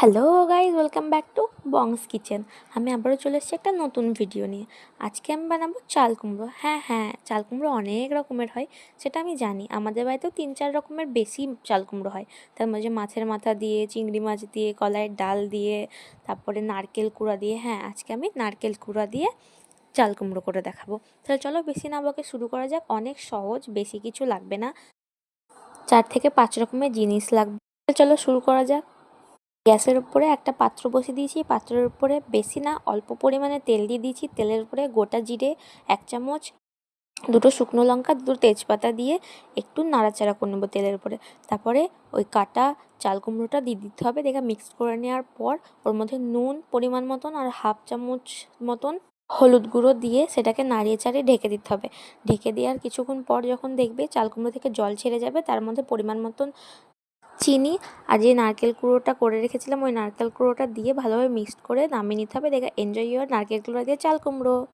Hello guys, welcome back to Bong's kitchen. আমি আবারও চলে এসেছি একটা নতুন ভিডিও নিয়ে। আজকে আমি বানাবো চাল কুমড়ো। হ্যাঁ, চাল কুমড়ো অনেক রকমের হয়, সেটা আমি জানি। আমাদের বাড়িতেও 3-4 রকমের বেশি চাল কুমড়ো হয়। তার মধ্যে মাছের মাথা দিয়ে, চিংড়ি মাছ দিয়ে, কলাইয়ের ডাল দিয়ে, তারপরে নারকেল কুড়া দিয়ে। হ্যাঁ, আজকে আমি নারকেল কুড়া দিয়ে চাল কুমড়ো করে দেখাবো। তাহলে চলো বেশি না বকে শুরু করা যাক। অনেক সহজ, বেশি কিছু লাগবে না, 4 থেকে 5 রকমের জিনিস লাগবে। চলো শুরু করা যাক। গ্যাসের উপরে একটা পাত্র বসিয়ে দিয়েছি। পাত্রের উপরে বেশি না, অল্প পরিমাণে তেল দিয়ে দিয়েছি। তেলের উপরে গোটা জিরে 1 চামচ, 2টো শুকনো লঙ্কা, 2টো তেজপাতা দিয়ে একটু নাড়াচাড়া করে নেবো তেলের উপরে। তারপরে ওই কাটা চাল কুমড়োটা দিয়ে দিতে হবে। দেখে মিক্স করে নেওয়ার পর ওর মধ্যে নুন পরিমাণ মতন আর 1/2 চামচ মতন হলুদ গুঁড়ো দিয়ে সেটাকে নাড়িয়ে চাড়িয়ে ঢেকে দিতে হবে। ঢেকে দেওয়ার কিছুক্ষণ পর যখন দেখবে চাল কুমড়ো থেকে জল ছেড়ে যাবে, তার মধ্যে পরিমাণ মতন চিনি আর যে নারকেল কুড়োটা করে রেখেছিলাম ওই নারকেল কুড়োটা দিয়ে ভালোভাবে মিক্সড করে নামিয়ে নিতে হবে। দেখে এনজয় ইউর নারকেল কুড়ো দিয়ে চাল কুমড়ো।